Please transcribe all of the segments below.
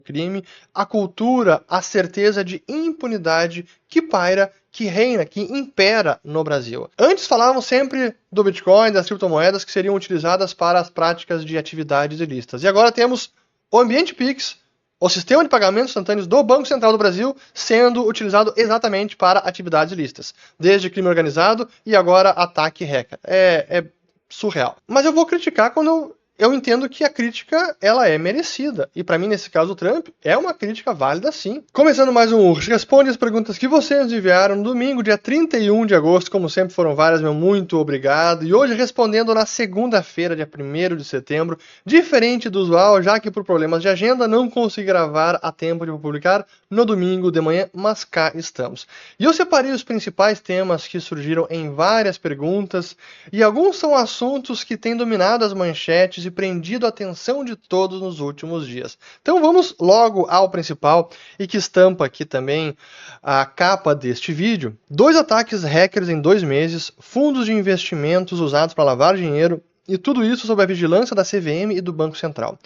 crime, a cultura, a certeza de impunidade que paira, que reina, que impera no Brasil. Antes falavam sempre do Bitcoin, das criptomoedas que seriam utilizadas para as práticas de atividades ilícitas. E agora temos o ambiente Pix, o sistema de pagamentos instantâneos do Banco Central do Brasil sendo utilizado exatamente para atividades ilícitas. Desde crime organizado e agora ataque hacker. É surreal. Mas eu vou criticar quando eu entendo que a crítica ela é merecida. E para mim, nesse caso, o Trump é uma crítica válida, sim. Começando mais um Urge Responde as perguntas que vocês enviaram no domingo, dia 31 de agosto. Como sempre, foram várias, meu muito obrigado. E hoje respondendo na segunda-feira, dia 1º de setembro, diferente do usual, já que por problemas de agenda não consegui gravar a tempo de publicar no domingo de manhã, mas cá estamos. E eu separei os principais temas que surgiram em várias perguntas, e alguns são assuntos que têm dominado as manchetes e prendido a atenção de todos nos últimos dias. Então vamos logo ao principal e que estampa aqui também a capa deste vídeo. 2 ataques hackers em 2 meses, fundos de investimentos usados para lavar dinheiro e tudo isso sob a vigilância da CVM e do Banco Central.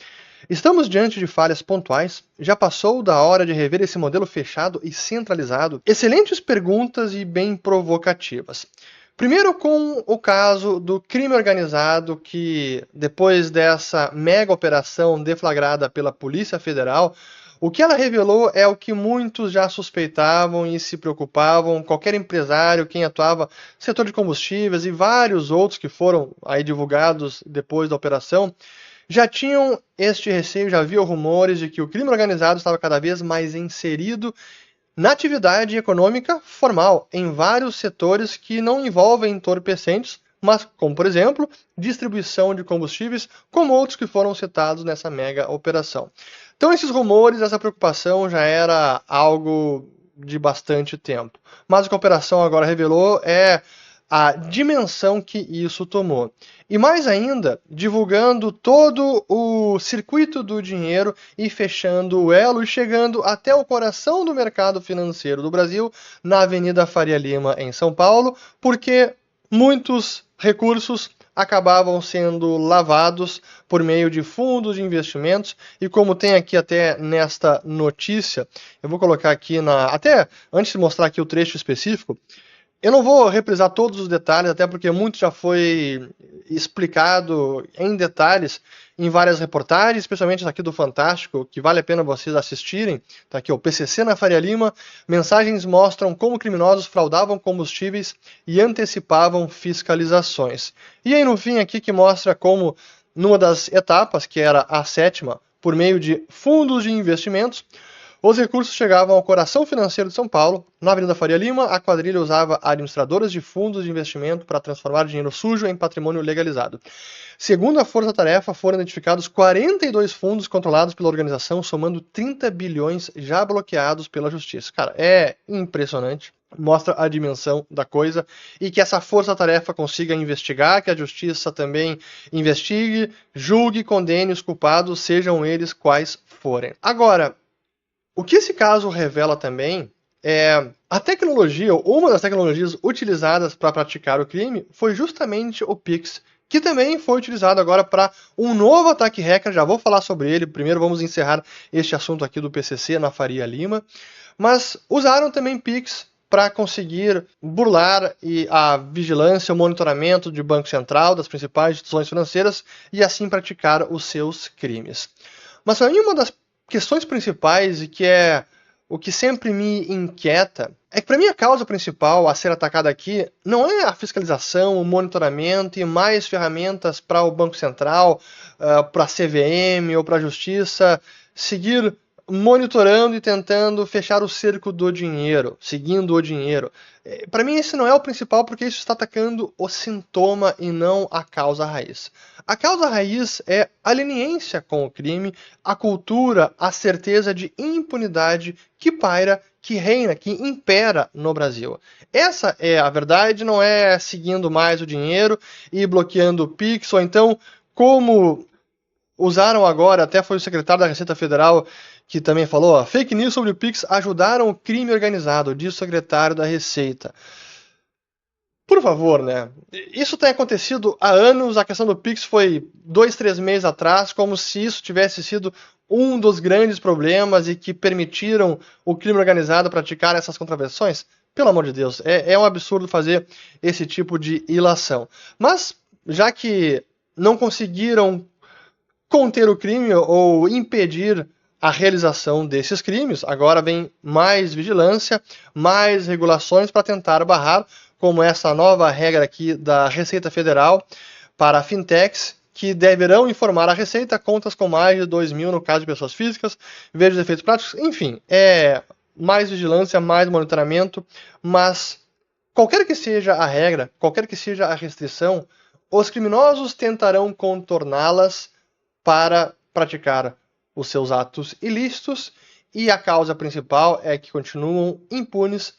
Estamos diante de falhas pontuais? Já passou da hora de rever esse modelo fechado e centralizado? Excelentes perguntas e bem provocativas. Primeiro com o caso do crime organizado que, depois dessa mega operação deflagrada pela Polícia Federal, o que ela revelou é o que muitos já suspeitavam e se preocupavam, qualquer empresário, quem atuava no setor de combustíveis e vários outros que foram aí divulgados depois da operação, já tinham este receio, já haviam rumores de que o crime organizado estava cada vez mais inserido na atividade econômica formal, em vários setores que não envolvem entorpecentes, mas como, por exemplo, distribuição de combustíveis, como outros que foram citados nessa mega operação. Então, esses rumores, essa preocupação já era algo de bastante tempo. Mas o que a operação agora revelou é a dimensão que isso tomou. E mais ainda, divulgando todo o circuito do dinheiro e fechando o elo e chegando até o coração do mercado financeiro do Brasil, na Avenida Faria Lima, em São Paulo, porque muitos recursos acabavam sendo lavados por meio de fundos de investimentos, e como tem aqui até nesta notícia, eu vou colocar aqui até antes de mostrar aqui o trecho específico, eu não vou reprisar todos os detalhes, até porque muito já foi explicado em detalhes em várias reportagens, especialmente aqui do Fantástico, que vale a pena vocês assistirem. Tá aqui, o PCC na Faria Lima. Mensagens mostram como criminosos fraudavam combustíveis e antecipavam fiscalizações. E aí no fim aqui que mostra como, numa das etapas, que era a 7ª, por meio de fundos de investimentos, os recursos chegavam ao coração financeiro de São Paulo. Na Avenida Faria Lima, a quadrilha usava administradoras de fundos de investimento para transformar dinheiro sujo em patrimônio legalizado. Segundo a Força Tarefa, foram identificados 42 fundos controlados pela organização, somando 30 bilhões já bloqueados pela Justiça. Cara, é impressionante. Mostra a dimensão da coisa e que essa força-tarefa consiga investigar, que a justiça também investigue, julgue e condene os culpados, sejam eles quais forem. Agora, o que esse caso revela também é a tecnologia, uma das tecnologias utilizadas para praticar o crime foi justamente o Pix, que também foi utilizado agora para um novo ataque hacker. Já vou falar sobre ele. Primeiro vamos encerrar este assunto aqui do PCC na Faria Lima. Mas usaram também Pix para conseguir burlar a vigilância, o monitoramento do Banco Central, das principais instituições financeiras, e assim praticar os seus crimes. Mas para mim uma das questões principais e que é o que sempre me inquieta é que para mim a causa principal a ser atacada aqui não é a fiscalização, o monitoramento e mais ferramentas para o Banco Central, para a CVM ou para a Justiça seguir monitorando e tentando fechar o cerco do dinheiro, seguindo o dinheiro. Para mim esse não é o principal, porque isso está atacando o sintoma e não a causa raiz. A causa raiz é a leniência com o crime, a cultura, a certeza de impunidade que paira, que reina, que impera no Brasil. Essa é a verdade, não é seguindo mais o dinheiro e bloqueando o Pix, ou então como usaram agora, até foi o secretário da Receita Federal que também falou, ó, fake news sobre o Pix ajudaram o crime organizado, diz o secretário da Receita. Por favor, né? Isso tem acontecido há anos, a questão do Pix foi 2, 3 meses atrás, como se isso tivesse sido um dos grandes problemas e que permitiram o crime organizado praticar essas contravenções? Pelo amor de Deus, é um absurdo fazer esse tipo de ilação. Mas, já que não conseguiram conter o crime ou impedir a realização desses crimes, agora vem mais vigilância, mais regulações para tentar barrar, como essa nova regra aqui da Receita Federal para fintechs, que deverão informar a Receita contas com mais de 2 mil no caso de pessoas físicas, veja os efeitos práticos, enfim, mais vigilância, mais monitoramento, mas qualquer que seja a regra, qualquer que seja a restrição, os criminosos tentarão contorná-las para praticar os seus atos ilícitos, e a causa principal é que continuam impunes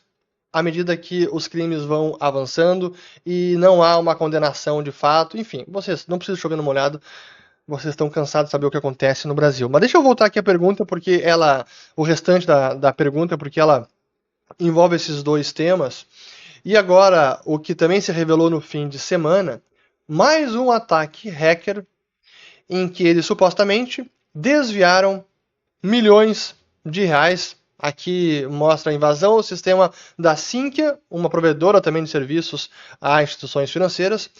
à medida que os crimes vão avançando e não há uma condenação de fato. Enfim, vocês não precisam chover no molhado, vocês estão cansados de saber o que acontece no Brasil. Mas deixa eu voltar aqui à pergunta, porque o restante da pergunta, porque ela envolve esses dois temas. E agora, o que também se revelou no fim de semana, mais um ataque hacker em que eles supostamente desviaram milhões de reais. Aqui mostra a invasão ao sistema da Sinqia, uma provedora também de serviços a instituições financeiras.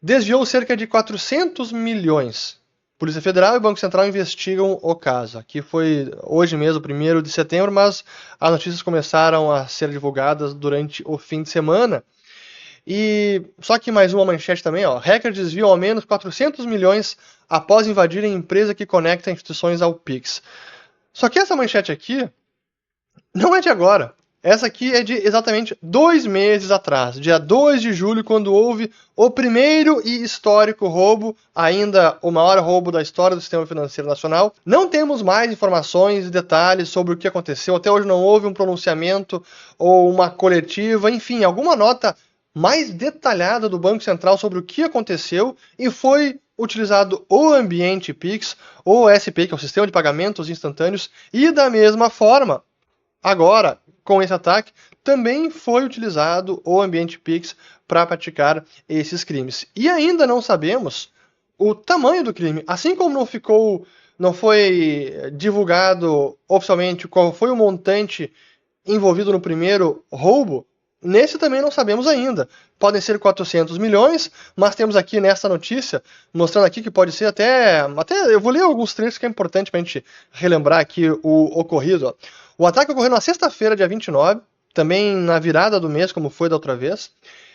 Desviou cerca de 400 milhões. Polícia Federal e Banco Central investigam o caso. Aqui foi hoje mesmo, 1º de setembro, mas as notícias começaram a ser divulgadas durante o fim de semana. E só que mais uma manchete também, ó. Hacker desviam ao menos 400 milhões após invadirem empresa que conecta instituições ao Pix. Só que essa manchete aqui não é de agora. Essa aqui é de exatamente 2 meses atrás, dia 2 de julho, quando houve o primeiro e histórico roubo, ainda o maior roubo da história do sistema financeiro nacional. Não temos mais informações e detalhes sobre o que aconteceu. Até hoje não houve um pronunciamento ou uma coletiva, enfim, alguma nota mais detalhada do Banco Central sobre o que aconteceu, e foi utilizado o ambiente Pix, ou SPI, que é o Sistema de Pagamentos Instantâneos, e da mesma forma, agora, com esse ataque, também foi utilizado o ambiente Pix para praticar esses crimes. E ainda não sabemos o tamanho do crime, assim como não foi divulgado oficialmente qual foi o montante envolvido no primeiro roubo. Nesse também não sabemos ainda. Podem ser 400 milhões, mas temos aqui nessa notícia, mostrando aqui que pode ser até eu vou ler alguns trechos que é importante para a gente relembrar aqui o ocorrido. Ó. O ataque ocorreu na sexta-feira, dia 29, também na virada do mês, como foi da outra vez,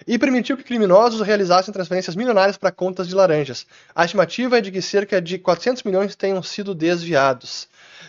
e permitiu que criminosos realizassem transferências milionárias para contas de laranjas. A estimativa é de que cerca de 400 milhões tenham sido desviados.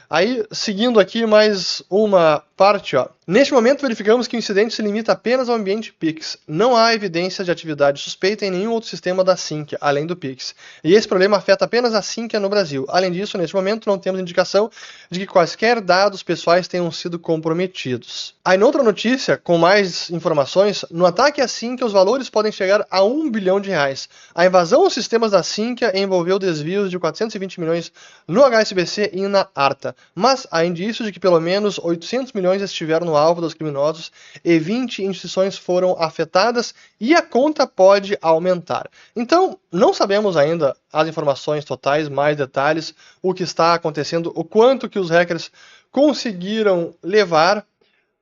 Aí, seguindo aqui mais uma parte, ó. Neste momento, verificamos que o incidente se limita apenas ao ambiente Pix. Não há evidência de atividade suspeita em nenhum outro sistema da Sinqia, além do Pix. E esse problema afeta apenas a Sinqia no Brasil. Além disso, neste momento, não temos indicação de que quaisquer dados pessoais tenham sido comprometidos. Aí, noutra notícia, com mais informações, no ataque à Sinqia, os valores podem chegar a 1 bilhão de reais. A invasão aos sistemas da Sinqia envolveu desvios de 420 milhões no HSBC e na Arta. Mas há indícios de que pelo menos 800 milhões estiveram no alvo dos criminosos e 20 instituições foram afetadas e a conta pode aumentar. Então, não sabemos ainda as informações totais, mais detalhes, o que está acontecendo, o quanto que os hackers conseguiram levar,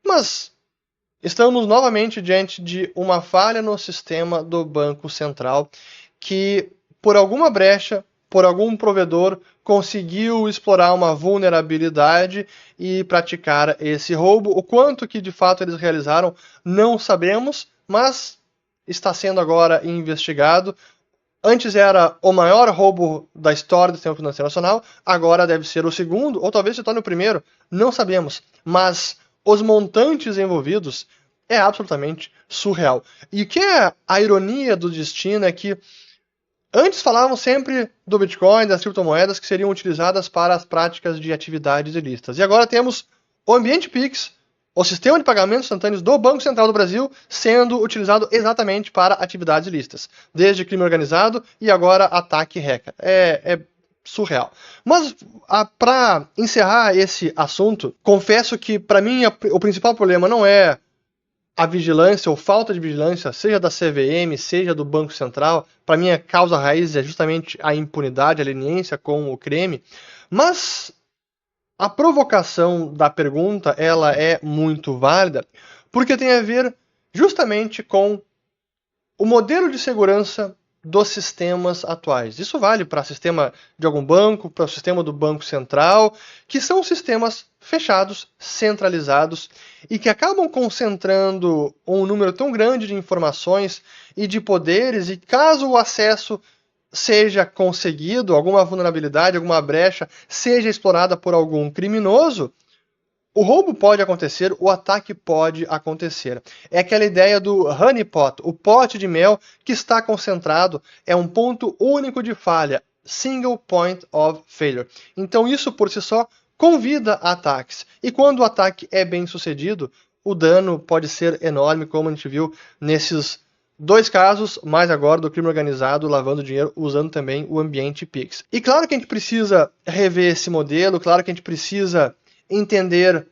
mas estamos novamente diante de uma falha no sistema do Banco Central que, por alguma brecha, por algum provedor, conseguiu explorar uma vulnerabilidade e praticar esse roubo. O quanto que de fato eles realizaram, não sabemos, mas está sendo agora investigado. Antes era o maior roubo da história do sistema financeiro nacional, agora deve ser o segundo, ou talvez se torne o primeiro, não sabemos. Mas os montantes envolvidos é absolutamente surreal. E o que é a ironia do destino é que antes falavam sempre do Bitcoin, das criptomoedas que seriam utilizadas para as práticas de atividades ilícitas. E agora temos o ambiente Pix, o sistema de pagamentos instantâneos do Banco Central do Brasil, sendo utilizado exatamente para atividades ilícitas. Desde crime organizado e agora ataque hacker. É surreal. Mas, para encerrar esse assunto, confesso que, para mim, o principal problema não é a vigilância ou falta de vigilância, seja da CVM, seja do Banco Central. Para mim, a causa raiz é justamente a impunidade, a leniência com o crime. Mas a provocação da pergunta ela é muito válida, porque tem a ver justamente com o modelo de segurança dos sistemas atuais. Isso vale para o sistema de algum banco, para o sistema do Banco Central, que são sistemas fechados, centralizados e que acabam concentrando um número tão grande de informações e de poderes, e caso o acesso seja conseguido, alguma vulnerabilidade, alguma brecha seja explorada por algum criminoso, o roubo pode acontecer, o ataque pode acontecer. É aquela ideia do honeypot, o pote de mel que está concentrado, é um ponto único de falha, single point of failure. Então isso por si só convida a ataques. E quando o ataque é bem sucedido, o dano pode ser enorme, como a gente viu nesses dois casos, mais agora do crime organizado lavando dinheiro usando também o ambiente Pix. E claro que a gente precisa rever esse modelo, claro que a gente precisa entender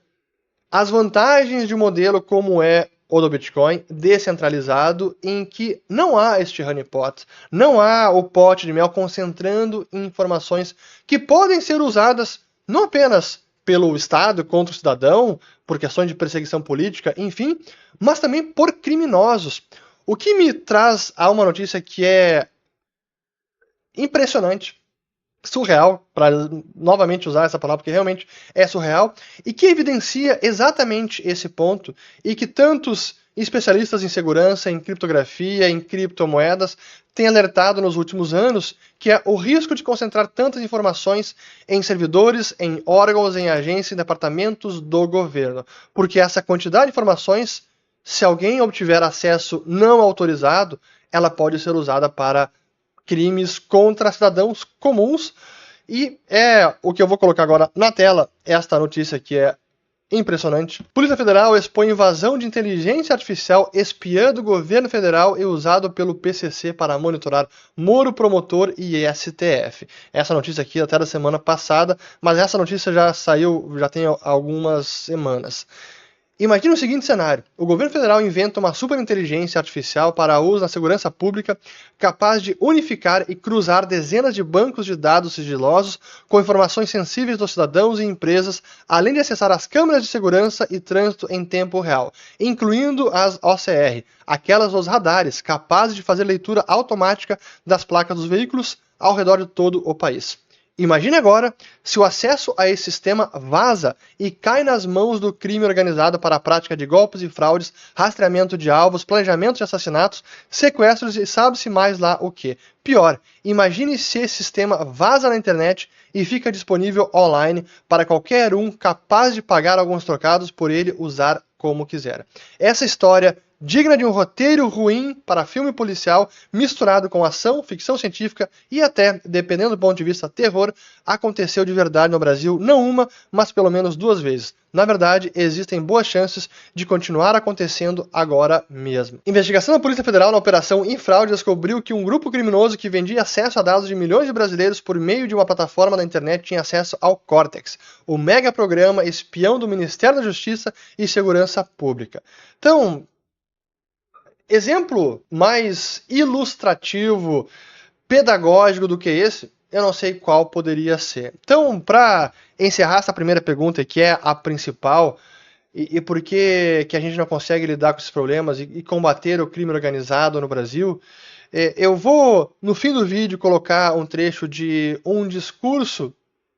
as vantagens de um modelo como é o do Bitcoin, descentralizado, em que não há este honeypot, não há o pote de mel concentrando informações que podem ser usadas não apenas pelo Estado contra o cidadão, por questões de perseguição política, enfim, mas também por criminosos. O que me traz a uma notícia que é impressionante, surreal, para novamente usar essa palavra, porque realmente é surreal, e que evidencia exatamente esse ponto, e que tantos especialistas em segurança, em criptografia, em criptomoedas, têm alertado nos últimos anos, que é o risco de concentrar tantas informações em servidores, em órgãos, em agências, em departamentos do governo. Porque essa quantidade de informações, se alguém obtiver acesso não autorizado, ela pode ser usada para crimes contra cidadãos comuns, e é o que eu vou colocar agora na tela, esta notícia que é impressionante. Polícia Federal expõe invasão de inteligência artificial espiã do governo federal e usado pelo PCC para monitorar Moro Promotor e STF. Essa notícia aqui até da semana passada, mas essa notícia já saiu, já tem algumas semanas. Imagine o seguinte cenário: o governo federal inventa uma superinteligência artificial para uso na segurança pública, capaz de unificar e cruzar dezenas de bancos de dados sigilosos com informações sensíveis dos cidadãos e empresas, além de acessar as câmeras de segurança e trânsito em tempo real, incluindo as OCR, aquelas dos radares, capazes de fazer leitura automática das placas dos veículos ao redor de todo o país. Imagine agora se o acesso a esse sistema vaza e cai nas mãos do crime organizado para a prática de golpes e fraudes, rastreamento de alvos, planejamento de assassinatos, sequestros e sabe-se mais lá o que. Pior, imagine se esse sistema vaza na internet e fica disponível online para qualquer um capaz de pagar alguns trocados por ele usar como quiser. Essa história, digna de um roteiro ruim para filme policial, misturado com ação, ficção científica e até, dependendo do ponto de vista, terror, aconteceu de verdade no Brasil, não uma, mas pelo menos duas vezes. Na verdade, existem boas chances de continuar acontecendo agora mesmo. Investigação da Polícia Federal na Operação Infraude descobriu que um grupo criminoso que vendia acesso a dados de milhões de brasileiros por meio de uma plataforma na internet tinha acesso ao Cortex, o mega programa espião do Ministério da Justiça e Segurança Pública. Então, exemplo mais ilustrativo, pedagógico do que esse, eu não sei qual poderia ser. Então, para encerrar essa primeira pergunta, que é a principal, e por que a gente não consegue lidar com esses problemas e combater o crime organizado no Brasil, eu vou, no fim do vídeo, colocar um trecho de um discurso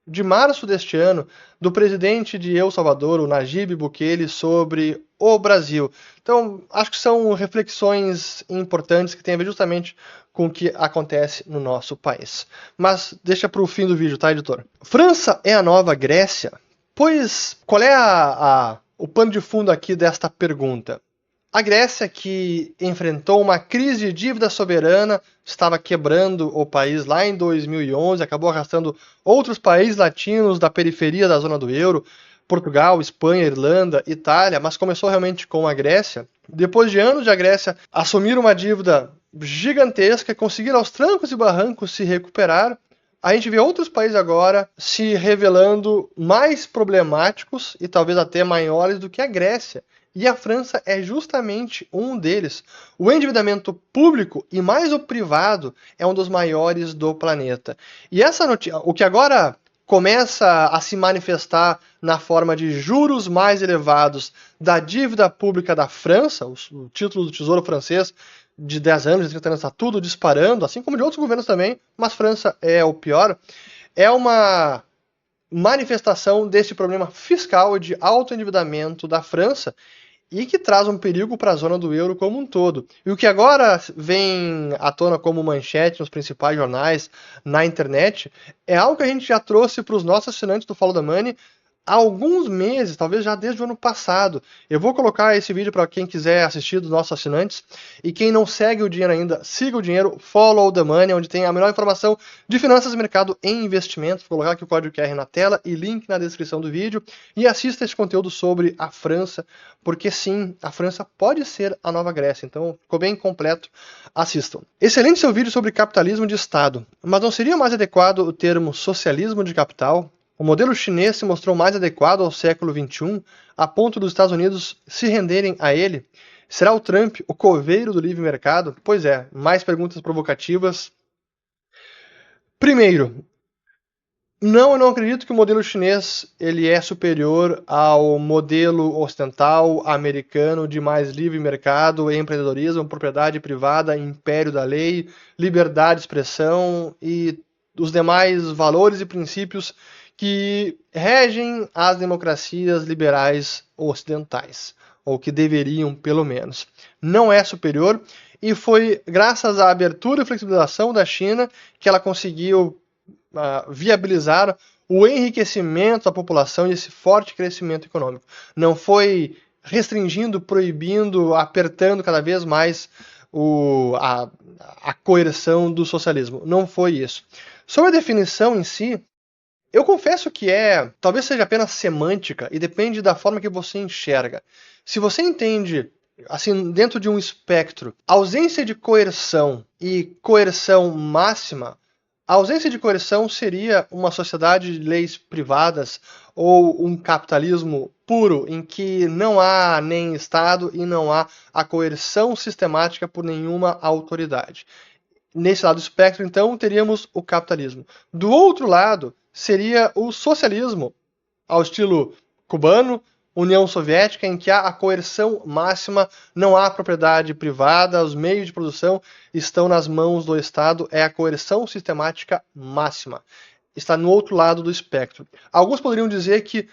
de março deste ano do presidente de El Salvador, o Nayib Bukele, sobre o Brasil. Então, acho que são reflexões importantes que têm a ver justamente com o que acontece no nosso país. Mas deixa para o fim do vídeo, tá, editor? França é a nova Grécia? Pois, qual é o pano de fundo aqui desta pergunta? A Grécia, que enfrentou uma crise de dívida soberana, estava quebrando o país lá em 2011, acabou arrastando outros países latinos da periferia da zona do euro, Portugal, Espanha, Irlanda, Itália, mas começou realmente com a Grécia. Depois de anos de a Grécia assumir uma dívida gigantesca, conseguir aos trancos e barrancos se recuperar, a gente vê outros países agora se revelando mais problemáticos e talvez até maiores do que a Grécia. E a França é justamente um deles. O endividamento público e mais o privado é um dos maiores do planeta. E essa notícia, o que agora começa a se manifestar na forma de juros mais elevados da dívida pública da França, o título do Tesouro francês de 10 anos, de 30 anos, está tudo disparando, assim como de outros governos também, mas França é o pior, é uma manifestação desse problema fiscal e de autoendividamento da França, e que traz um perigo para a zona do euro como um todo. E o que agora vem à tona como manchete nos principais jornais, na internet, é algo que a gente já trouxe para os nossos assinantes do Follow the Money há alguns meses, talvez já desde o ano passado. Eu vou colocar esse vídeo para quem quiser assistir dos nossos assinantes. E quem não segue o dinheiro ainda, siga o dinheiro, Follow the Money, onde tem a melhor informação de finanças, mercado e investimentos. Vou colocar aqui o código QR na tela e link na descrição do vídeo. E assista esse conteúdo sobre a França, porque sim, a França pode ser a nova Grécia. Então, ficou bem completo, assistam. Excelente seu vídeo sobre capitalismo de Estado, mas não seria mais adequado o termo socialismo de capital? O modelo chinês se mostrou mais adequado ao século XXI, a ponto dos Estados Unidos se renderem a ele? Será o Trump o coveiro do livre mercado? Pois é, mais perguntas provocativas. Primeiro, não, eu não acredito que o modelo chinês ele é superior ao modelo ocidental americano de mais livre mercado, empreendedorismo, propriedade privada, império da lei, liberdade de expressão e os demais valores e princípios que regem as democracias liberais ocidentais, ou que deveriam, pelo menos. Não é superior, e foi graças à abertura e flexibilização da China que ela conseguiu viabilizar o enriquecimento da população e esse forte crescimento econômico. Não foi restringindo, proibindo, apertando cada vez mais a coerção do socialismo. Não foi isso. Sobre a definição em si, eu confesso que talvez seja apenas semântica e depende da forma que você enxerga. Se você entende, assim, dentro de um espectro, ausência de coerção e coerção máxima, a ausência de coerção seria uma sociedade de leis privadas ou um capitalismo puro, em que não há nem Estado e não há a coerção sistemática por nenhuma autoridade. Nesse lado do espectro, então, teríamos o capitalismo. Do outro lado, seria o socialismo, ao estilo cubano, União Soviética, em que há a coerção máxima, não há propriedade privada, os meios de produção estão nas mãos do Estado, é a coerção sistemática máxima. Está no outro lado do espectro. Alguns poderiam dizer que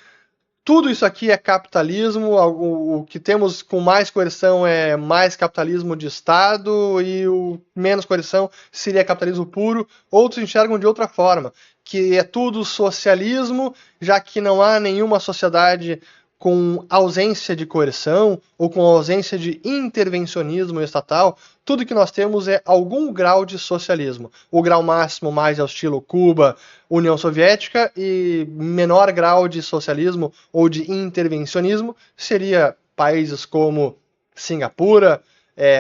tudo isso aqui é capitalismo, o que temos com mais coerção é mais capitalismo de Estado e o menos coerção seria capitalismo puro. Outros enxergam de outra forma, que é tudo socialismo, já que não há nenhuma sociedade com ausência de coerção ou com ausência de intervencionismo estatal. Tudo que nós temos é algum grau de socialismo. O grau máximo mais é o estilo Cuba, União Soviética, e menor grau de socialismo ou de intervencionismo seria países como Singapura,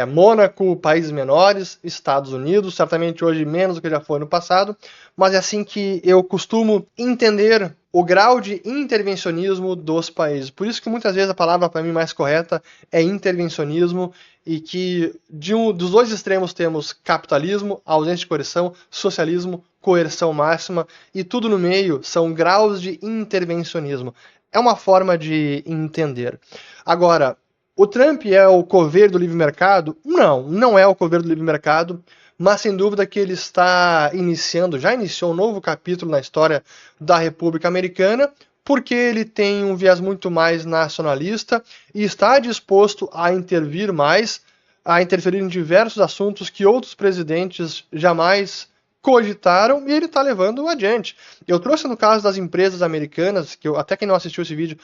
Mônaco, países menores, Estados Unidos, certamente hoje menos do que já foi no passado, mas é assim que eu costumo entender o grau de intervencionismo dos países. Por isso que muitas vezes a palavra para mim mais correta é intervencionismo, e que dos dois extremos temos capitalismo, ausência de coerção, socialismo, coerção máxima, e tudo no meio são graus de intervencionismo. É uma forma de entender. Agora, o Trump é o coveiro do livre mercado? Não, não é o coveiro do livre mercado, mas sem dúvida que ele já iniciou um novo capítulo na história da República Americana, porque ele tem um viés muito mais nacionalista e está disposto a intervir mais, a interferir em diversos assuntos que outros presidentes jamais cogitaram, e ele está levando adiante. Eu trouxe no caso das empresas americanas, que até quem não assistiu esse vídeo,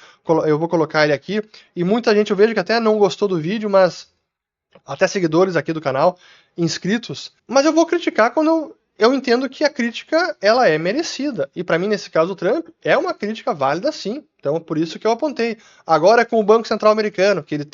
eu vou colocar ele aqui, e muita gente eu vejo que até não gostou do vídeo, mas até seguidores aqui do canal, inscritos, mas eu vou criticar quando eu entendo que a crítica ela é merecida, e para mim nesse caso o Trump é uma crítica válida sim, então é por isso que eu apontei. Agora é com o Banco Central Americano, que ele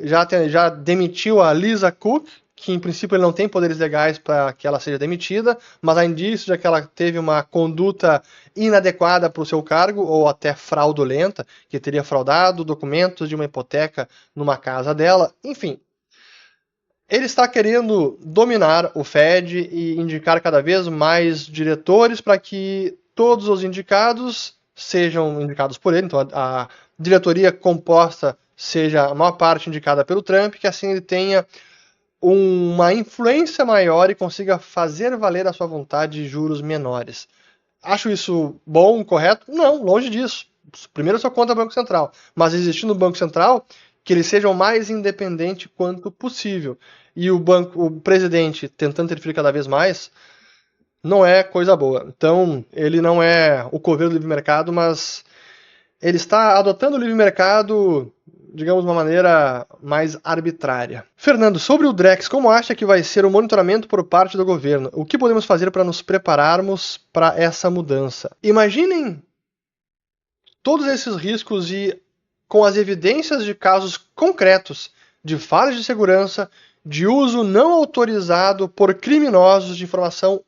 já demitiu a Lisa Cook, que em princípio ele não tem poderes legais para que ela seja demitida, mas há indícios de que ela teve uma conduta inadequada para o seu cargo, ou até fraudulenta, que teria fraudado documentos de uma hipoteca numa casa dela, enfim. Ele está querendo dominar o Fed e indicar cada vez mais diretores para que todos os indicados sejam indicados por ele, então a diretoria composta seja a maior parte indicada pelo Trump, que assim ele tenha uma influência maior e consiga fazer valer a sua vontade de juros menores. Acho isso bom, correto? Não, longe disso. Primeiro eu sou contra o Banco Central, mas existindo o Banco Central, que eles sejam o mais independente quanto possível. E o presidente tentando interferir cada vez mais, não é coisa boa. Então, ele não é o coveiro do livre mercado, mas ele está adotando o livre mercado, digamos, de uma maneira mais arbitrária. Fernando, sobre o Drex, como acha que vai ser o monitoramento por parte do governo? O que podemos fazer para nos prepararmos para essa mudança? Imaginem todos esses riscos e com as evidências de casos concretos de falhas de segurança, de uso não autorizado por criminosos de informação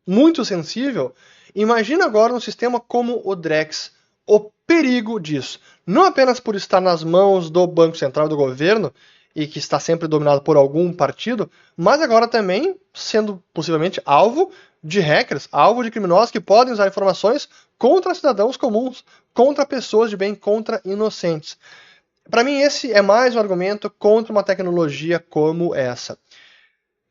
muito sensível, imagina agora um sistema como o Drex, o perigo disso. Não apenas por estar nas mãos do Banco Central do governo, e que está sempre dominado por algum partido, mas agora também sendo possivelmente alvo de hackers, alvo de criminosos que podem usar informações contra cidadãos comuns, contra pessoas de bem, contra inocentes. Para mim, esse é mais um argumento contra uma tecnologia como essa.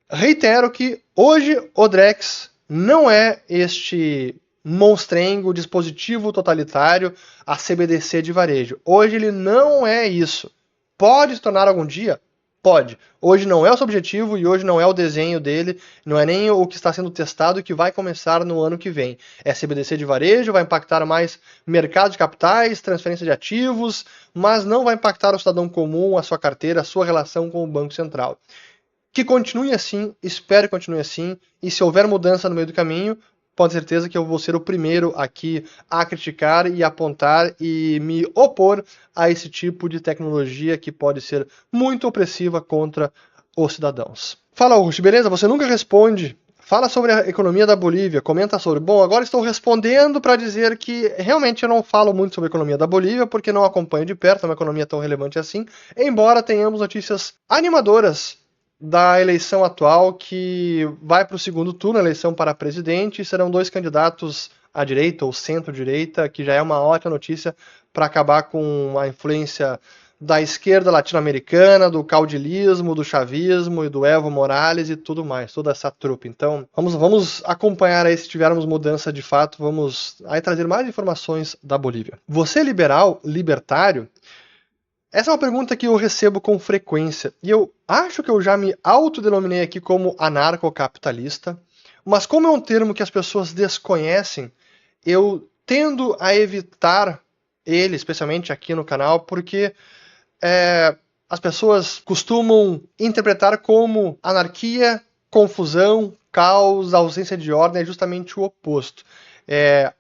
Reitero que hoje o Drex não é este monstrengo, dispositivo totalitário, a CBDC de varejo. Hoje ele não é isso. Pode se tornar algum dia? Pode. Hoje não é o seu objetivo e hoje não é o desenho dele, não é nem o que está sendo testado e que vai começar no ano que vem. É CBDC de varejo, vai impactar mais mercado de capitais, transferência de ativos, mas não vai impactar o cidadão comum, a sua carteira, a sua relação com o Banco Central. Que continue assim, espero que continue assim, e se houver mudança no meio do caminho, pode ter certeza que eu vou ser o primeiro aqui a criticar e apontar e me opor a esse tipo de tecnologia que pode ser muito opressiva contra os cidadãos. Fala, Urch, beleza? Você nunca responde. Fala sobre a economia da Bolívia, comenta sobre. Bom, agora estou respondendo para dizer que realmente eu não falo muito sobre a economia da Bolívia, porque não acompanho de perto, é uma economia tão relevante assim, embora tenhamos notícias animadoras da eleição atual, que vai para o segundo turno, a eleição para presidente, e serão dois candidatos à direita ou centro-direita, que já é uma ótima notícia para acabar com a influência da esquerda latino-americana, do caudilismo, do chavismo e do Evo Morales e tudo mais, toda essa trupe. Então, vamos acompanhar aí, se tivermos mudança de fato, vamos aí trazer mais informações da Bolívia. Você é liberal, libertário? Essa é uma pergunta que eu recebo com frequência, e eu acho que eu já me autodenominei aqui como anarcocapitalista, mas como é um termo que as pessoas desconhecem, eu tendo a evitar ele, especialmente aqui no canal, porque as pessoas costumam interpretar como anarquia, confusão, caos, ausência de ordem, é justamente o oposto.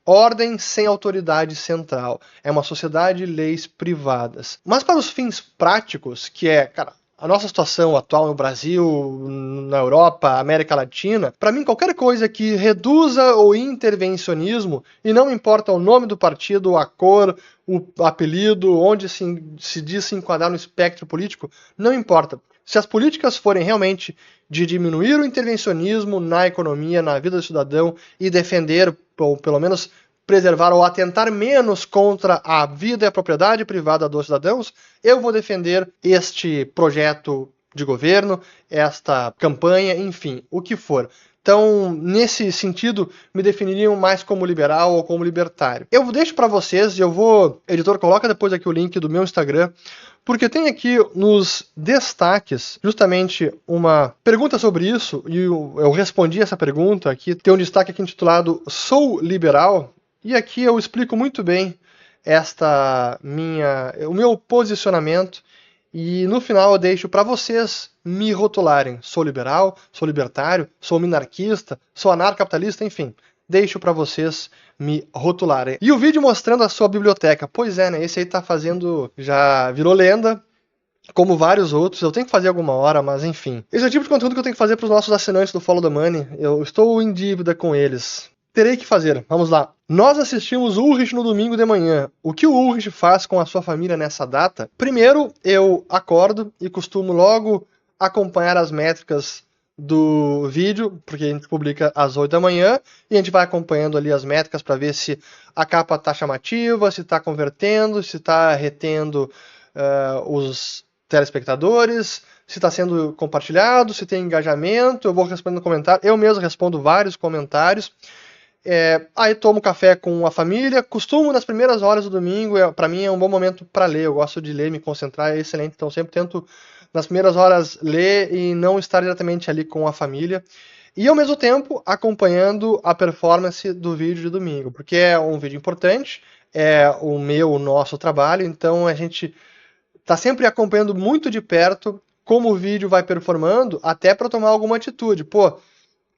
Ordem sem autoridade central. É uma sociedade de leis privadas. Mas para os fins práticos, que a nossa situação atual no Brasil, na Europa, América Latina, para mim qualquer coisa que reduza o intervencionismo, e não importa o nome do partido, a cor, o apelido, onde se diz se enquadrar no espectro político, não importa. Se as políticas forem realmente de diminuir o intervencionismo na economia, na vida do cidadão e defender, ou pelo menos preservar ou atentar menos contra a vida e a propriedade privada dos cidadãos, eu vou defender este projeto de governo, esta campanha, enfim, o que for. Então, nesse sentido, me definiriam mais como liberal ou como libertário. Eu deixo para vocês, e editor, coloca depois aqui o link do meu Instagram, porque tem aqui nos destaques justamente uma pergunta sobre isso, e eu respondi essa pergunta aqui. Tem um destaque aqui intitulado Sou Liberal, e aqui eu explico muito bem o meu posicionamento, e no final eu deixo para vocês me rotularem. Sou liberal, sou libertário, sou minarquista, sou anarcocapitalista, enfim. Deixo para vocês me rotularem. E o vídeo mostrando a sua biblioteca. Pois é, né? Esse aí já virou lenda, como vários outros. Eu tenho que fazer alguma hora, mas enfim. Esse é o tipo de conteúdo que eu tenho que fazer para os nossos assinantes do Follow the Money. Eu estou em dívida com eles. Terei que fazer. Vamos lá. Nós assistimos Ulrich no domingo de manhã. O que o Ulrich faz com a sua família nessa data? Primeiro, eu acordo e costumo logo acompanhar as métricas do vídeo, porque a gente publica às 8 da manhã, e a gente vai acompanhando ali as métricas para ver se a capa está chamativa, se está convertendo, se está retendo os telespectadores, se está sendo compartilhado, se tem engajamento. Eu vou respondendo comentário, eu mesmo respondo vários comentários. Aí tomo café com a família, costumo nas primeiras horas do domingo, para mim é um bom momento para ler, eu gosto de ler, me concentrar, é excelente, então sempre tento nas primeiras horas ler e não estar diretamente ali com a família. E ao mesmo tempo acompanhando a performance do vídeo de domingo, porque é um vídeo importante, é o nosso trabalho, então a gente está sempre acompanhando muito de perto como o vídeo vai performando, até para tomar alguma atitude. Pô,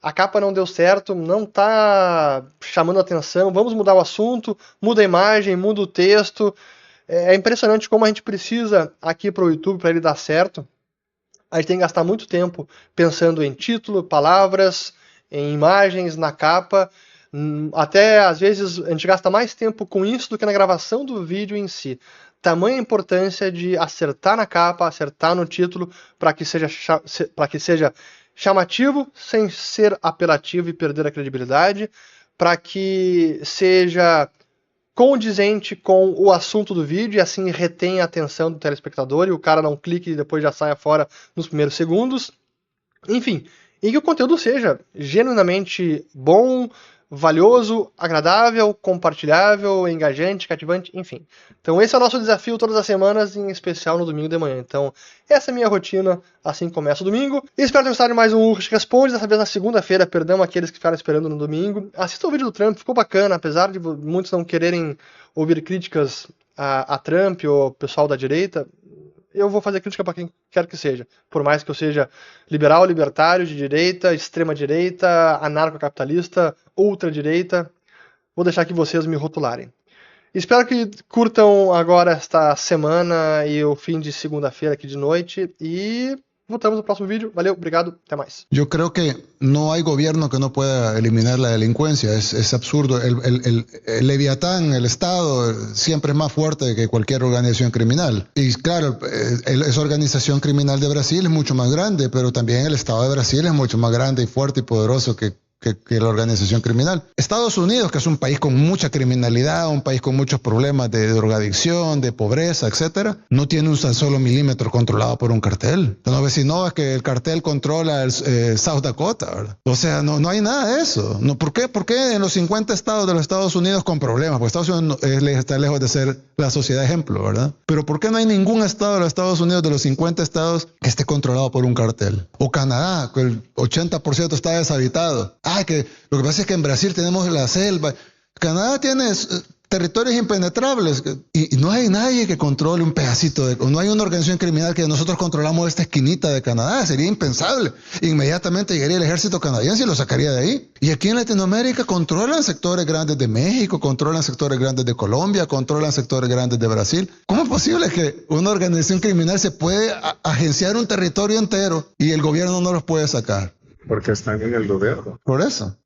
a capa não deu certo, não está chamando atenção, vamos mudar o assunto, muda a imagem, muda o texto. É impressionante como a gente precisa aqui para o YouTube, para ele dar certo. A gente tem que gastar muito tempo pensando em título, palavras, em imagens, na capa. Até às vezes a gente gasta mais tempo com isso do que na gravação do vídeo em si. Tamanha importância de acertar na capa, acertar no título, para que seja chamativo, sem ser apelativo e perder a credibilidade, para que seja condizente com o assunto do vídeo e assim retém a atenção do telespectador e o cara não clique e depois já saia fora nos primeiros segundos. Enfim, e que o conteúdo seja genuinamente bom, valioso, agradável, compartilhável, engajante, cativante, enfim. Então esse é o nosso desafio todas as semanas, em especial no domingo de manhã. Então essa é a minha rotina, assim começa o domingo. E espero ter gostado de mais um Urch Responde, dessa vez na segunda-feira, perdão aqueles que ficaram esperando no domingo. Assista o vídeo do Trump, ficou bacana, apesar de muitos não quererem ouvir críticas a Trump ou pessoal da direita. Eu vou fazer crítica para quem quer que seja. Por mais que eu seja liberal, libertário, de direita, extrema-direita, anarcocapitalista, ultradireita, vou deixar que vocês me rotularem. Espero que curtam agora esta semana e o fim de segunda-feira aqui de noite. E voltamos no próximo vídeo. Valeu, obrigado, até mais. Yo creo que no hay gobierno que no pueda eliminar la delincuencia, es absurdo. El Leviatán, el Estado, siempre es más fuerte que cualquier organización criminal. Y claro, esa organización criminal de Brasil es mucho más grande, pero también el Estado de Brasil es mucho más grande y fuerte y poderoso que la organización criminal. Estados Unidos, que es un país con mucha criminalidad, un país con muchos problemas de drogadicción, de pobreza, etcétera, no tiene un solo milímetro controlado por un cartel. Entonces, si no, es que el cartel controla South Dakota, ¿verdad? O sea, no hay nada de eso. No, ¿por qué en los 50 estados de los Estados Unidos con problemas? Porque Estados Unidos está lejos de ser la sociedad ejemplo, ¿verdad? Pero ¿por qué no hay ningún estado de los Estados Unidos, de los 50 estados, que esté controlado por un cartel? O Canadá, que el 80% está deshabitado. Que lo que pasa es que en Brasil tenemos la selva. Canadá tiene territorios impenetrables y no hay nadie que controle un pedacito no hay una organización criminal que nosotros controlamos esta esquinita de Canadá. Sería impensable. Inmediatamente llegaría el ejército canadiense y lo sacaría de ahí. Y aquí en Latinoamérica controlan sectores grandes de México, controlan sectores grandes de Colombia, controlan sectores grandes de Brasil. ¿Cómo es posible que una organización criminal se puede agenciar un territorio entero y el gobierno no los puede sacar? Porque están en el gobierno. Por eso.